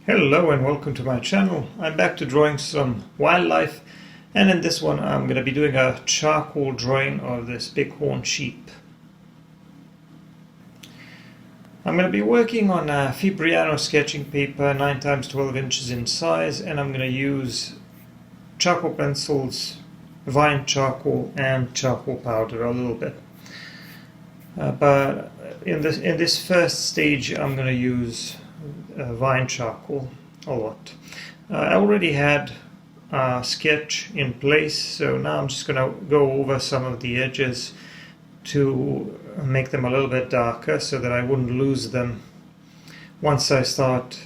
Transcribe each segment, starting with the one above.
Hello and welcome to my channel. I'm back to drawing some wildlife, and in this one I'm going to be doing a charcoal drawing of this bighorn sheep. I'm going to be working on a Fibriano sketching paper 9 x 12 inches in size, and I'm going to use charcoal pencils, vine charcoal and charcoal powder a little bit. But in this first stage I'm going to use vine charcoal a lot. I already had a sketch in place, so now I'm just going to go over some of the edges to make them a little bit darker so that I wouldn't lose them once I start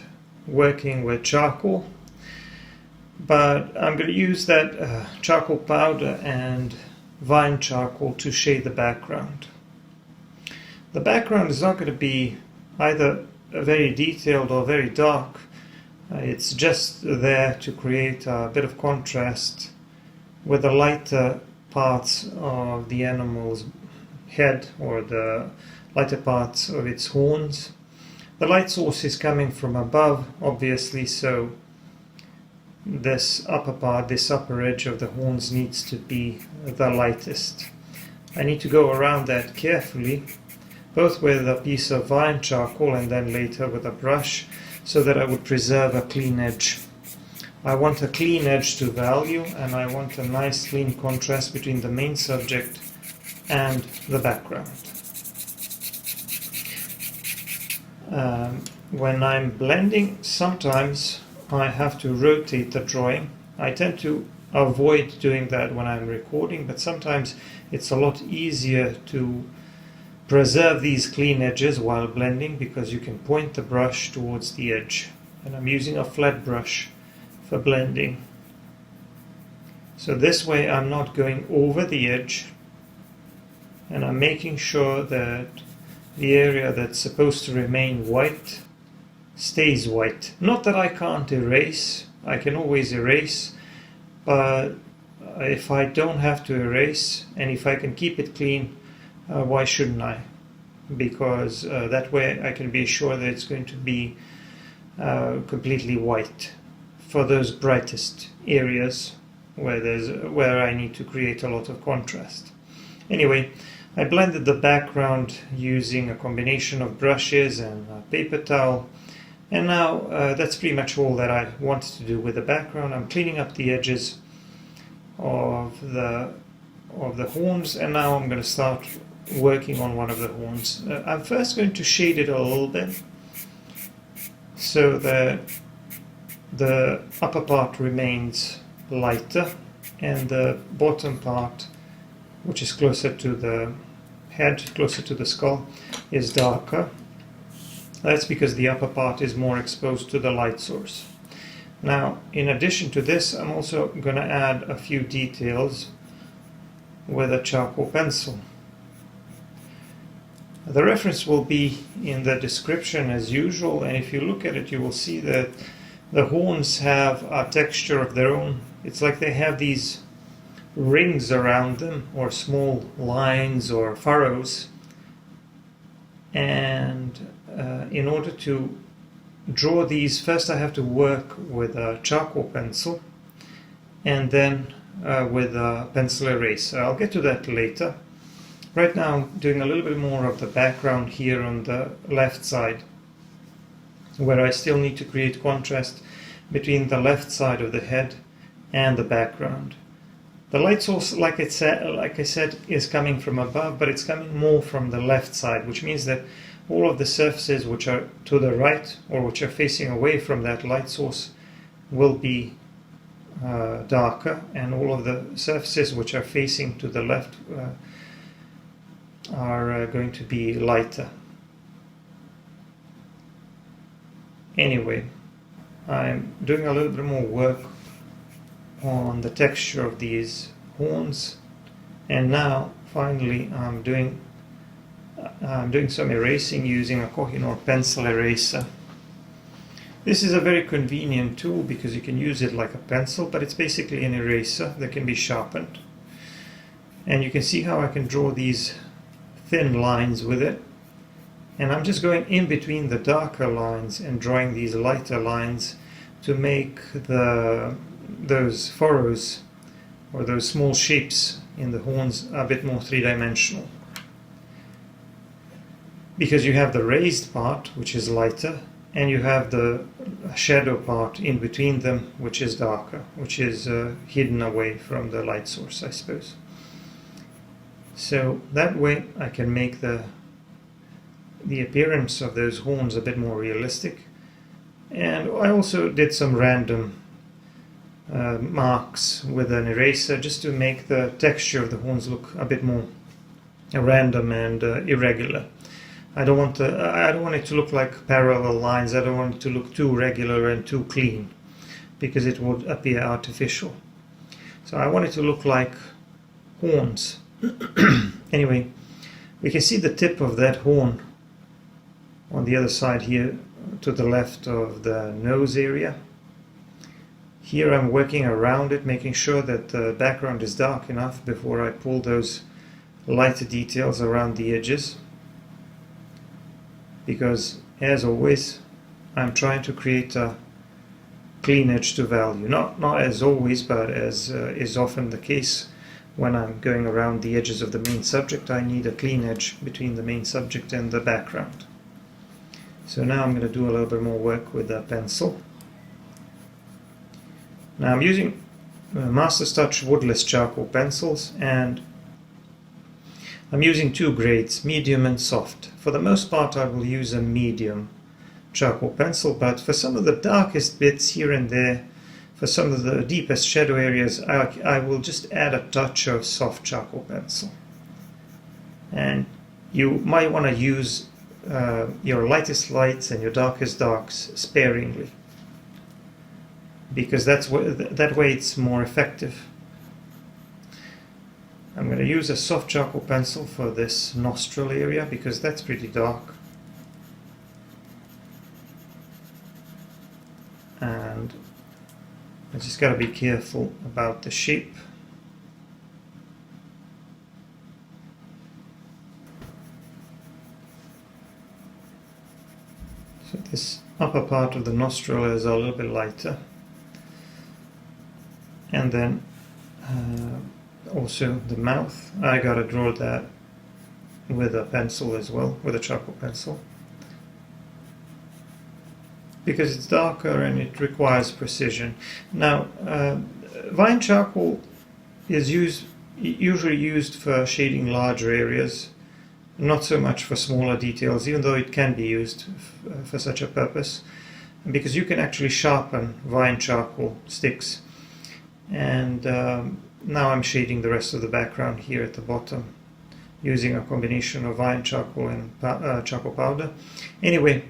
working with charcoal. But I'm going to use that charcoal powder and vine charcoal to shade the background. The background is not going to be either very detailed or very dark. It's just there to create a bit of contrast with the lighter parts of the animal's head or the lighter parts of its horns. The light source is coming from above, obviously, so this upper part, this upper edge of the horns needs to be the lightest. I need to go around that carefully, both with a piece of vine charcoal and then later with a brush, so that I would preserve a clean edge. I want a clean edge to value, and I want a nice clean contrast between the main subject and the background. When I'm blending, sometimes I have to rotate the drawing. I tend to avoid doing that when I'm recording, but sometimes it's a lot easier to preserve these clean edges while blending, because you can point the brush towards the edge, and I'm using a flat brush for blending. So this way I'm not going over the edge, and I'm making sure that the area that's supposed to remain white stays white. Not that I can't erase, I can always erase, but if I don't have to erase and if I can keep it clean, why shouldn't I? Because that way I can be sure that it's going to be completely white for those brightest areas where I need to create a lot of contrast. Anyway, I blended the background using a combination of brushes and a paper towel, and now that's pretty much all that I wanted to do with the background. I'm cleaning up the edges of the horns, and now I'm going to start working on one of the horns. I'm first going to shade it a little bit so that the upper part remains lighter and the bottom part, which is closer to the head, closer to the skull, is darker. That's because the upper part is more exposed to the light source. Now, in addition to this, I'm also going to add a few details with a charcoal pencil. The reference will be in the description as usual, and if you look at it you will see that the horns have a texture of their own. It's like they have these rings around them, or small lines or furrows, and in order to draw these, first I have to work with a charcoal pencil and then with a pencil eraser. I'll get to that later. Right now I'm doing a little bit more of the background here on the left side, where I still need to create contrast between the left side of the head and the background. The light source, like I said, is coming from above, but it's coming more from the left side, which means that all of the surfaces which are to the right or which are facing away from that light source will be darker, and all of the surfaces which are facing to the left are going to be lighter. Anyway, I'm doing a little bit more work on the texture of these horns, and now finally I'm doing some erasing using a Kohinoor pencil eraser. This is a very convenient tool because you can use it like a pencil, but it's basically an eraser that can be sharpened, and you can see how I can draw these thin lines with it. And I'm just going in between the darker lines and drawing these lighter lines to make those furrows or those small shapes in the horns a bit more three-dimensional. Because you have the raised part, which is lighter, and you have the shadow part in between them, which is darker, which is hidden away from the light source, I suppose. So that way I can make the appearance of those horns a bit more realistic. And I also did some random marks with an eraser just to make the texture of the horns look a bit more random and irregular. I don't want it to look like parallel lines. I don't want it to look too regular and too clean, because it would appear artificial. So I want it to look like horns. Anyway, we can see the tip of that horn on the other side here to the left of the nose area. Here I'm working around it, making sure that the background is dark enough before I pull those lighter details around the edges. Because, as always, I'm trying to create a clean edge to value. Not as always, but as is often the case when I'm going around the edges of the main subject, I need a clean edge between the main subject and the background. So now I'm going to do a little bit more work with a pencil. Now I'm using Master's Touch woodless charcoal pencils, and I'm using two grades, medium and soft. For the most part I will use a medium charcoal pencil, but for some of the darkest bits here and there, for some of the deepest shadow areas, I will just add a touch of soft charcoal pencil. And you might want to use your lightest lights and your darkest darks sparingly, because that way it's more effective. I'm going to use a soft charcoal pencil for this nostril area because that's pretty dark. And I just got to be careful about the shape. So this upper part of the nostril is a little bit lighter. And then also the mouth, I gotta draw that with a pencil as well, with a charcoal pencil, because it's darker and it requires precision. Now vine charcoal is usually used for shading larger areas, not so much for smaller details, even though it can be used for such a purpose, because you can actually sharpen vine charcoal sticks. And now I'm shading the rest of the background here at the bottom using a combination of vine charcoal and charcoal powder. Anyway,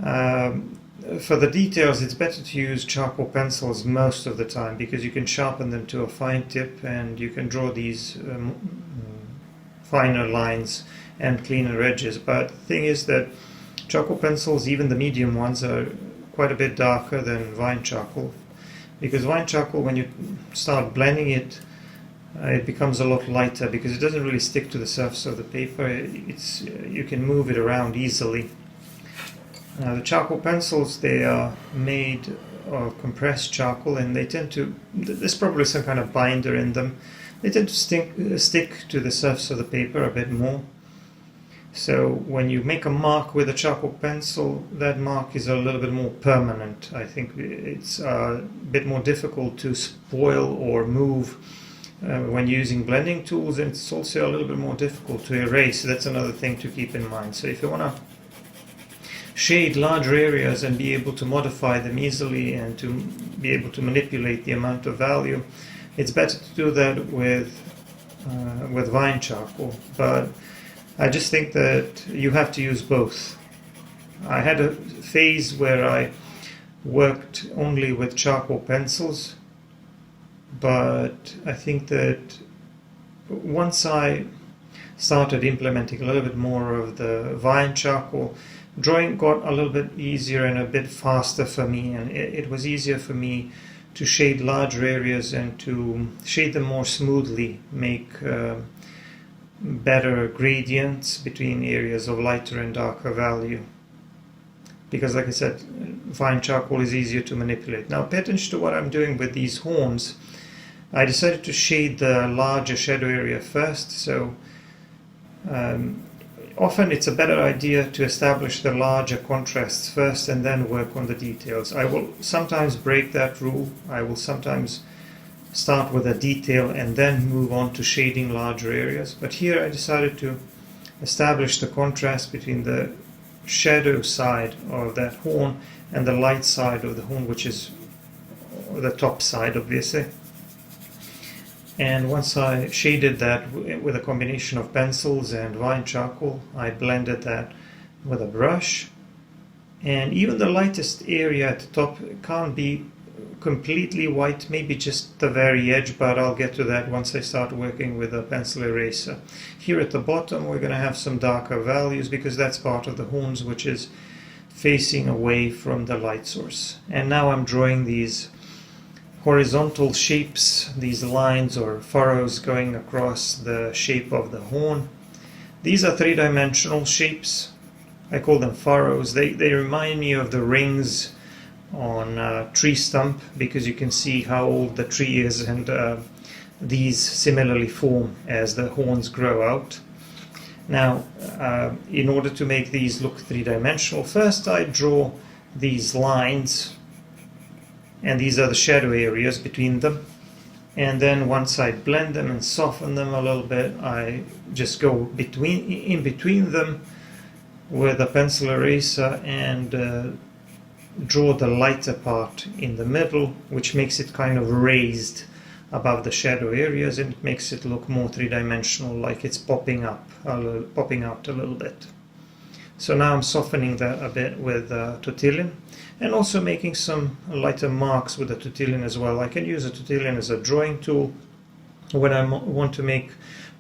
for the details it's better to use charcoal pencils most of the time, because you can sharpen them to a fine tip and you can draw these finer lines and cleaner edges. But the thing is that charcoal pencils, even the medium ones, are quite a bit darker than vine charcoal. Because vine charcoal, when you start blending it, it becomes a lot lighter because it doesn't really stick to the surface of the paper. You can move it around easily. The charcoal pencils, they are made of compressed charcoal, and they tend to, there's probably some kind of binder in them, they tend to stick to the surface of the paper a bit more. So when you make a mark with a charcoal pencil, that mark is a little bit more permanent. I think it's a bit more difficult to spoil or move when using blending tools, and it's also a little bit more difficult to erase. So that's another thing to keep in mind. So if you want to shade larger areas and be able to modify them easily and to be able to manipulate the amount of value, it's better to do that with vine charcoal. But I just think that you have to use both. I had a phase where I worked only with charcoal pencils, but I think that once I started implementing a little bit more of the vine charcoal, drawing got a little bit easier and a bit faster for me, and it was easier for me to shade larger areas and to shade them more smoothly, make better gradients between areas of lighter and darker value. Because like I said, fine charcoal is easier to manipulate. Now pay attention to what I'm doing with these horns. I decided to shade the larger shadow area first, so often it's a better idea to establish the larger contrasts first and then work on the details. I will sometimes break that rule. I will sometimes start with a detail and then move on to shading larger areas. But here I decided to establish the contrast between the shadow side of that horn and the light side of the horn, which is the top side obviously. And once I shaded that with a combination of pencils and vine charcoal, I blended that with a brush. And even the lightest area at the top can't be completely white, maybe just the very edge, but I'll get to that once I start working with a pencil eraser. Here at the bottom we're going to have some darker values because that's part of the horns, which is facing away from the light source. And now I'm drawing these horizontal shapes, these lines or furrows going across the shape of the horn. These are three-dimensional shapes. I call them furrows. They remind me of the rings on a tree stump because you can see how old the tree is, and these similarly form as the horns grow out. Now, in order to make these look three-dimensional, first I draw these lines, and these are the shadow areas between them. And then once I blend them and soften them a little bit, I just go in between them with a pencil eraser and draw the lighter part in the middle, which makes it kind of raised above the shadow areas, and it makes it look more three-dimensional, like it's popping out a little bit. So now I'm softening that a bit with Tortillon, and also making some lighter marks with the Tortillon as well. I can use a Tortillon as a drawing tool when I want to make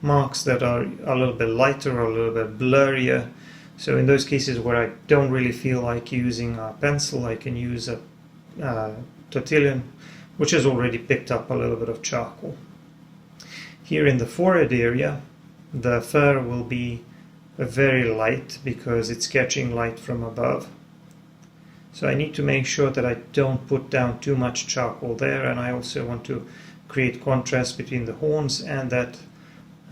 marks that are a little bit lighter or a little bit blurrier. So in those cases where I don't really feel like using a pencil, I can use a Tortillon, which has already picked up a little bit of charcoal. Here in the forehead area, the fur will be very light because it's catching light from above. So I need to make sure that I don't put down too much charcoal there, and I also want to create contrast between the horns and that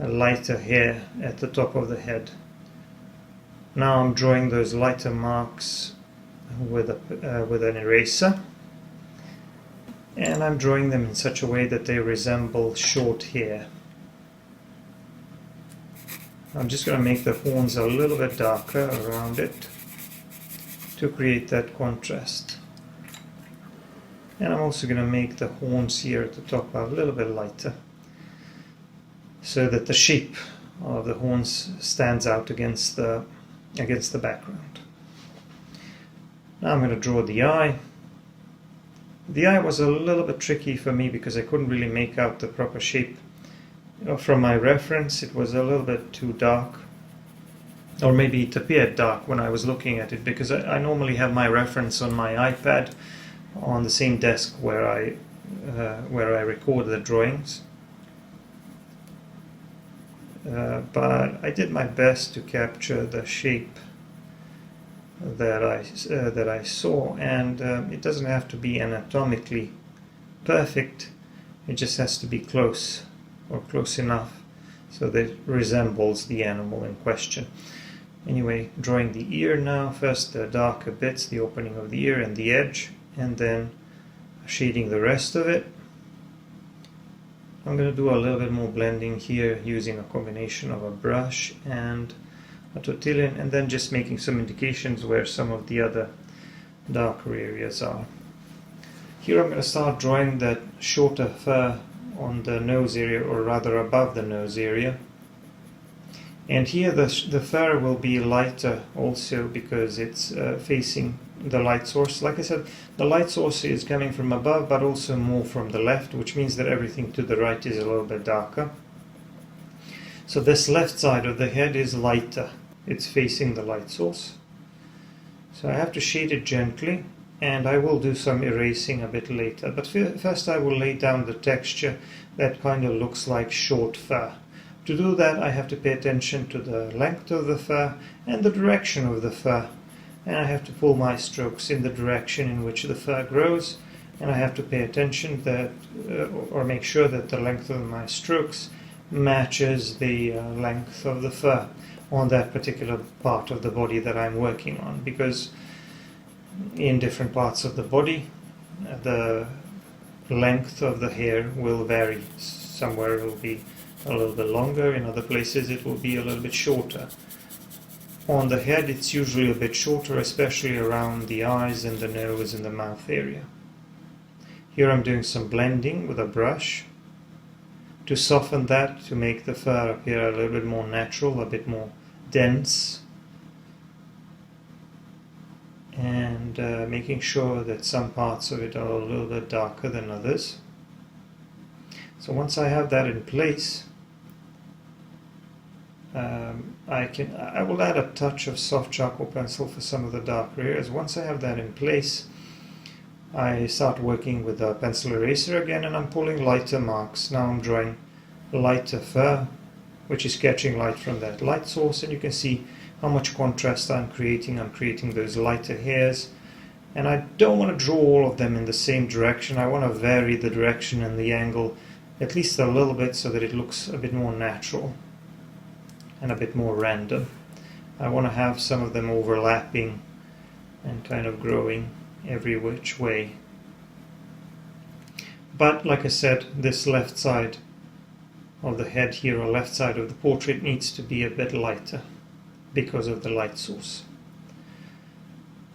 lighter hair at the top of the head. Now I'm drawing those lighter marks with an eraser, and I'm drawing them in such a way that they resemble short hair. I'm just going to make the horns a little bit darker around it to create that contrast. And I'm also going to make the horns here at the top a little bit lighter so that the shape of the horns stands out against the background. Now I'm going to draw the eye. The eye was a little bit tricky for me because I couldn't really make out the proper shape. From my reference, it was a little bit too dark, or maybe it appeared dark when I was looking at it, because I normally have my reference on my iPad on the same desk where I record the drawings. But I did my best to capture the shape that I saw, and it doesn't have to be anatomically perfect. It just has to be close, or close enough so that it resembles the animal in question. Anyway, drawing the ear now. First the darker bits, the opening of the ear and the edge, and then shading the rest of it. I'm going to do a little bit more blending here using a combination of a brush and a Tortillon, and then just making some indications where some of the other darker areas are. Here I'm going to start drawing that shorter fur on the nose area, or rather above the nose area. And here the fur will be lighter also because it's facing the light source. Like I said, the light source is coming from above, but also more from the left, which means that everything to the right is a little bit darker. So this left side of the head is lighter. It's facing the light source. So I have to shade it gently, and I will do some erasing a bit later. But first I will lay down the texture that kind of looks like short fur. To do that, I have to pay attention to the length of the fur and the direction of the fur, and I have to pull my strokes in the direction in which the fur grows, and I have to pay attention that or make sure that the length of my strokes matches the length of the fur on that particular part of the body that I'm working on, because in different parts of the body the length of the hair will vary. Somewhere it will be a little bit longer, in other places it will be a little bit shorter. On the head it's usually a bit shorter, especially around the eyes and the nose and the mouth area. Here I'm doing some blending with a brush to soften that, to make the fur appear a little bit more natural, a bit more dense, and making sure that some parts of it are a little bit darker than others. So once I have that in place, I will add a touch of soft charcoal pencil for some of the darker areas. Once I have that in place, I start working with a pencil eraser again, and I'm pulling lighter marks. Now I'm drawing lighter fur, which is catching light from that light source, and you can see how much contrast I'm creating. I'm creating those lighter hairs, and I don't want to draw all of them in the same direction. I want to vary the direction and the angle at least a little bit so that it looks a bit more natural and a bit more random. I want to have some of them overlapping and kind of growing every which way. But like I said, this left side of the head here, or left side of the portrait, needs to be a bit lighter because of the light source.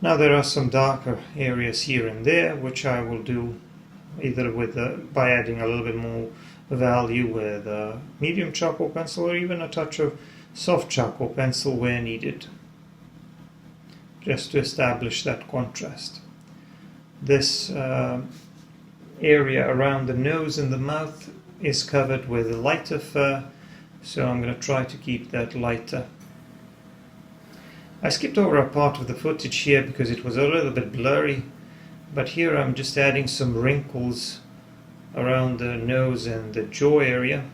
Now there are some darker areas here and there, which I will do either with by adding a little bit more value with a medium charcoal pencil, or even a touch of soft charcoal pencil where needed, just to establish that contrast. This area around the nose and the mouth is covered with lighter fur, so I'm going to try to keep that lighter. I skipped over a part of the footage here because it was a little bit blurry, but here I'm just adding some wrinkles around the nose and the jaw area.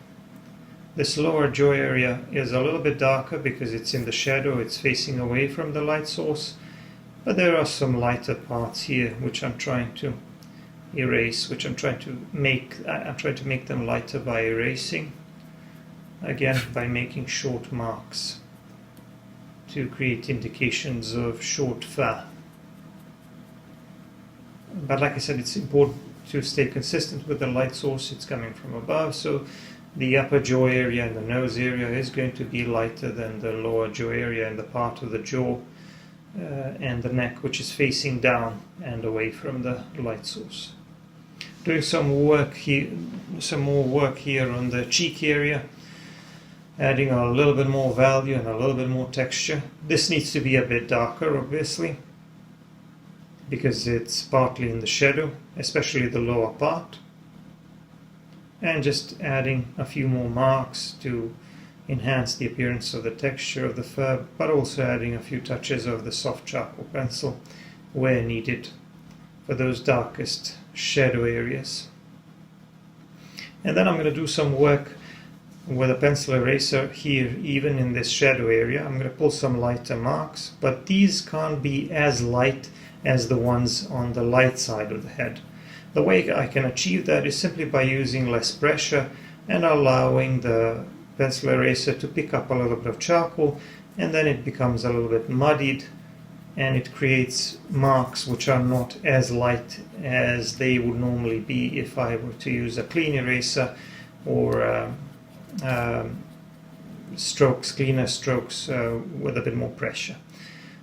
This lower jaw area is a little bit darker because it's in the shadow, it's facing away from the light source, but there are some lighter parts here which I'm trying to erase, which I'm trying to make them lighter by erasing, again by making short marks to create indications of short fur. But like I said, it's important to stay consistent with the light source. It's coming from above, so the upper jaw area and the nose area is going to be lighter than the lower jaw area and the part of the jaw and the neck which is facing down and away from the light source. Doing some more work here on the cheek area, adding a little bit more value and a little bit more texture. This needs to be a bit darker, obviously, because it's partly in the shadow, especially the lower part. And just adding a few more marks to enhance the appearance of the texture of the fur, but also adding a few touches of the soft charcoal pencil where needed for those darkest shadow areas. And then I'm going to do some work with a pencil eraser here, even in this shadow area. I'm going to pull some lighter marks, but these can't be as light as the ones on the light side of the head. The way I can achieve that is simply by using less pressure and allowing the pencil eraser to pick up a little bit of charcoal, and then it becomes a little bit muddied and it creates marks which are not as light as they would normally be if I were to use a clean eraser or cleaner strokes with a bit more pressure.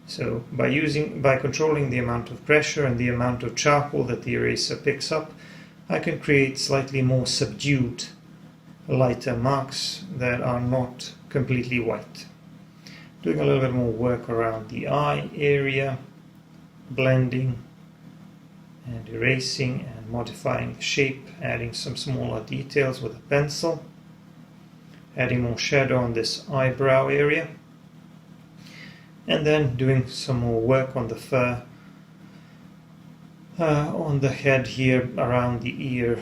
So by controlling the amount of pressure and the amount of charcoal that the eraser picks up, I can create slightly more subdued, lighter marks that are not completely white. Doing a little bit more work around the eye area, blending and erasing and modifying the shape, adding some smaller details with a pencil, adding more shadow on this eyebrow area, and then doing some more work on the fur on the head here, around the ear,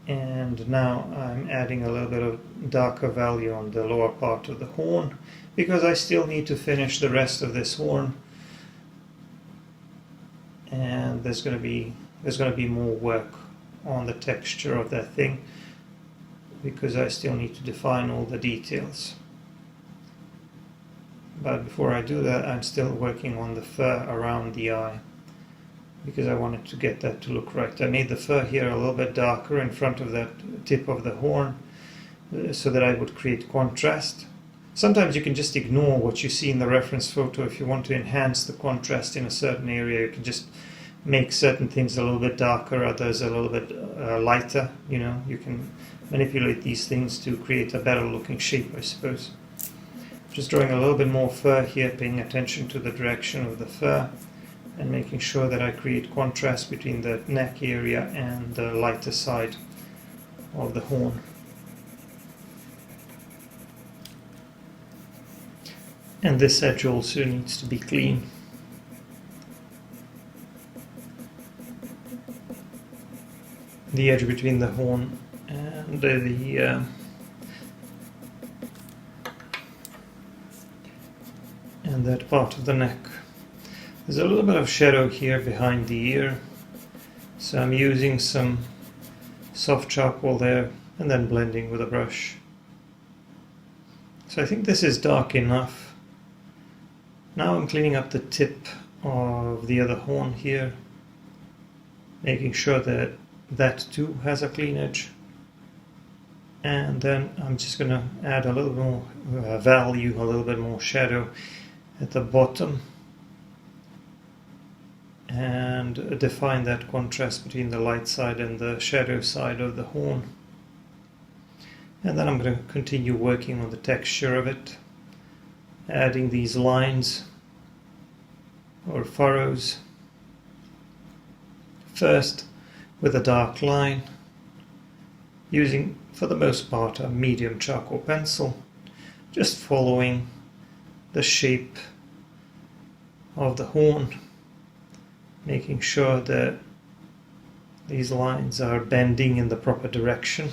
And now I'm adding a little bit of darker value on the lower part of the horn, because I still need to finish the rest of this horn, and there's going to be more work on the texture of that thing, because I still need to define all the details. But before I do that, I'm still working on the fur around the eye, because I wanted to get that to look right. I made the fur here a little bit darker in front of that tip of the horn, so that I would create contrast. Sometimes you can just ignore what you see in the reference photo. If you want to enhance the contrast in a certain area, you can just make certain things a little bit darker, others a little bit lighter. You know, you can manipulate these things to create a better looking shape, I suppose. Just drawing a little bit more fur here, paying attention to the direction of the fur, and making sure that I create contrast between the neck area and the lighter side of the horn. And this edge also needs to be clean. The edge between the horn and that part of the neck. There's a little bit of shadow here behind the ear, so I'm using some soft charcoal there and then blending with a brush. So I think this is dark enough. Now I'm cleaning up the tip of the other horn here, making sure that that too has a clean edge. And then I'm just going to add a little more value, a little bit more shadow at the bottom, and define that contrast between the light side and the shadow side of the horn. And then I'm going to continue working on the texture of it, adding these lines or furrows. First with a dark line, using for the most part a medium charcoal pencil, just following the shape of the horn, making sure that these lines are bending in the proper direction,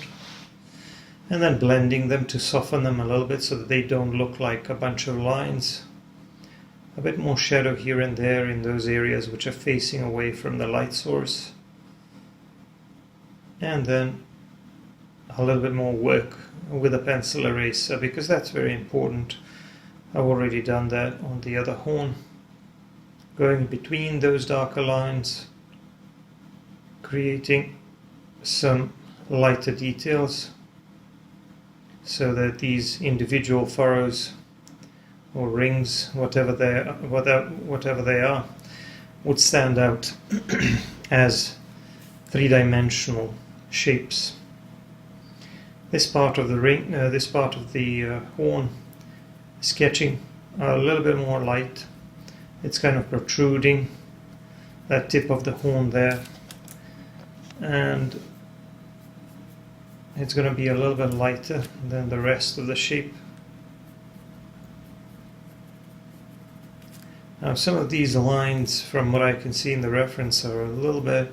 and then blending them to soften them a little bit so that they don't look like a bunch of lines. A bit more shadow here and there in those areas which are facing away from the light source, and then a little bit more work with a pencil eraser, because that's very important. I've already done that on the other horn, going between those darker lines, creating some lighter details so that these individual furrows or rings, whatever they are, would stand out as three-dimensional shapes. This part of the ring, this part of the horn, sketching a little bit more light. It's kind of protruding, that tip of the horn there, and it's going to be a little bit lighter than the rest of the shape. Now some of these lines, from what I can see in the reference, are a little bit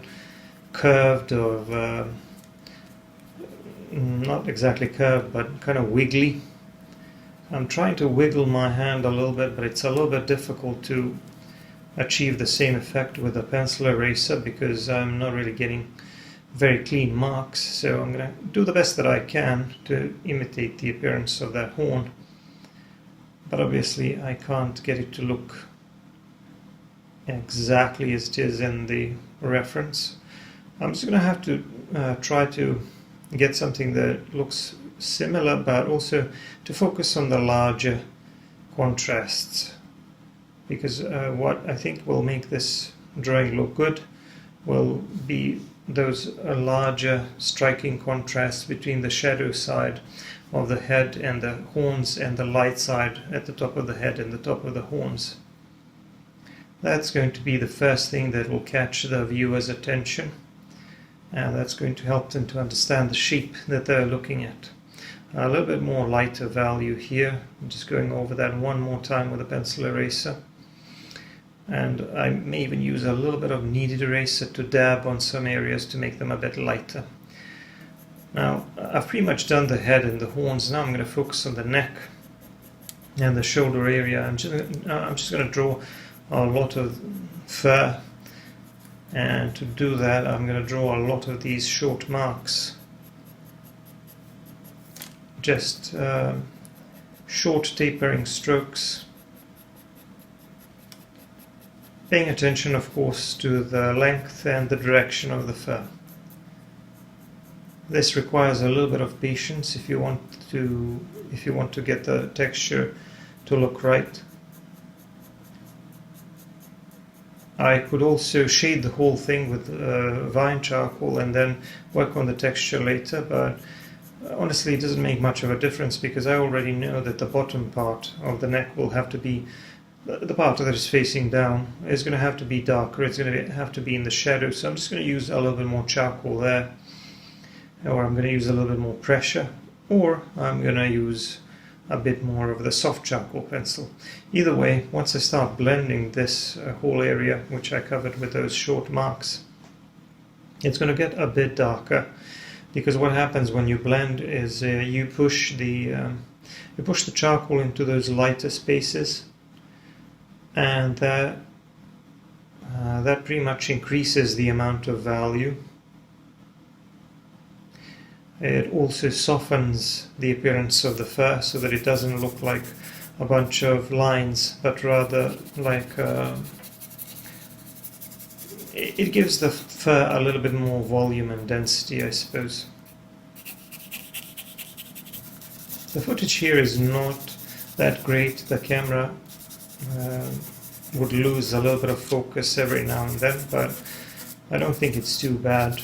curved, or not exactly curved, but kind of wiggly. I'm trying to wiggle my hand a little bit, but it's a little bit difficult to achieve the same effect with a pencil eraser, because I'm not really getting very clean marks. So I'm going to do the best that I can to imitate the appearance of that horn, but obviously I can't get it to look exactly as it is in the reference. I'm just going to have to try to get something that looks similar, but also to focus on the larger contrasts, because what I think will make this drawing look good will be those larger striking contrasts between the shadow side of the head and the horns and the light side at the top of the head and the top of the horns. That's going to be the first thing that will catch the viewer's attention, and that's going to help them to understand the shape that they're looking at. A little bit more lighter value here. I'm just going over that one more time with a pencil eraser. And I may even use a little bit of kneaded eraser to dab on some areas to make them a bit lighter. Now I've pretty much done the head and the horns. Now I'm going to focus on the neck and the shoulder area. I'm just going to draw a lot of fur, and to do that I'm going to draw a lot of these short marks, just short tapering strokes, paying attention of course to the length and the direction of the fur. This requires a little bit of patience if you want to get the texture to look right. I could also shade the whole thing with vine charcoal and then work on the texture later, but honestly it doesn't make much of a difference because I already know that the bottom part of the neck will have to be, the part that is facing down is going to have to be darker, it's going to have to be in the shadow, so I'm just going to use a little bit more charcoal there, or I'm going to use a little bit more pressure, or I'm going to use a bit more of the soft charcoal pencil. Either way, once I start blending this whole area, which I covered with those short marks, it's going to get a bit darker, because what happens when you blend is you push the charcoal into those lighter spaces, and that pretty much increases the amount of value. It also softens the appearance of the fur so that it doesn't look like a bunch of lines, but rather like it gives the fur a little bit more volume and density, I suppose. The footage here is not that great. The camera would lose a little bit of focus every now and then, but I don't think it's too bad.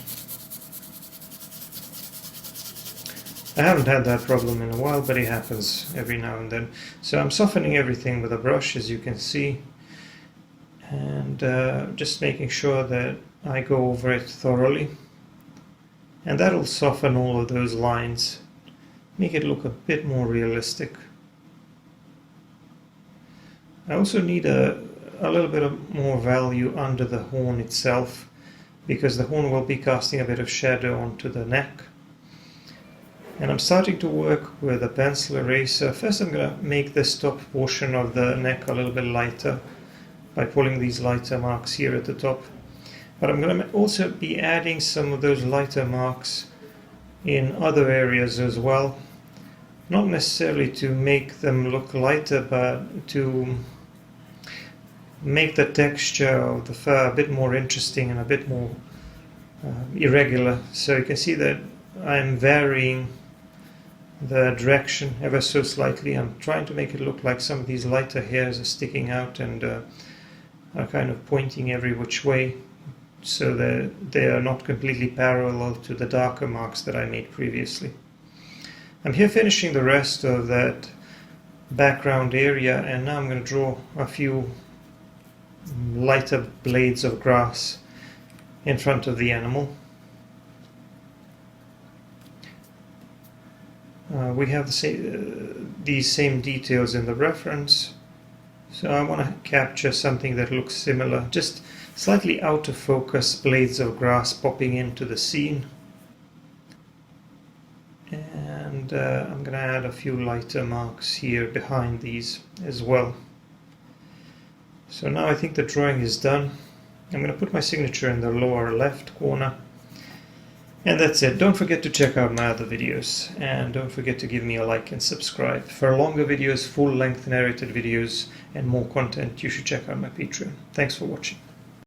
I haven't had that problem in a while, but it happens every now and then. So I'm softening everything with a brush, as you can see, and just making sure that I go over it thoroughly. And that'll soften all of those lines, make it look a bit more realistic. I also need a little bit of more value under the horn itself, because the horn will be casting a bit of shadow onto the neck. And I'm starting to work with a pencil eraser. First I'm going to make this top portion of the neck a little bit lighter by pulling these lighter marks here at the top. But I'm going to also be adding some of those lighter marks in other areas as well. Not necessarily to make them look lighter, but to make the texture of the fur a bit more interesting and a bit more irregular. So you can see that I'm varying the direction ever so slightly. I'm trying to make it look like some of these lighter hairs are sticking out and are kind of pointing every which way, so that they are not completely parallel to the darker marks that I made previously. I'm here finishing the rest of that background area, and now I'm going to draw a few lighter blades of grass in front of the animal. We have these same details in the reference, so I want to capture something that looks similar, just slightly out of focus blades of grass popping into the scene. And I'm going to add a few lighter marks here behind these as well. So now I think the drawing is done. I'm going to put my signature in the lower left corner. And that's it. Don't forget to check out my other videos, and don't forget to give me a like and subscribe. For longer videos, full-length narrated videos, and more content, you should check out my Patreon. Thanks for watching.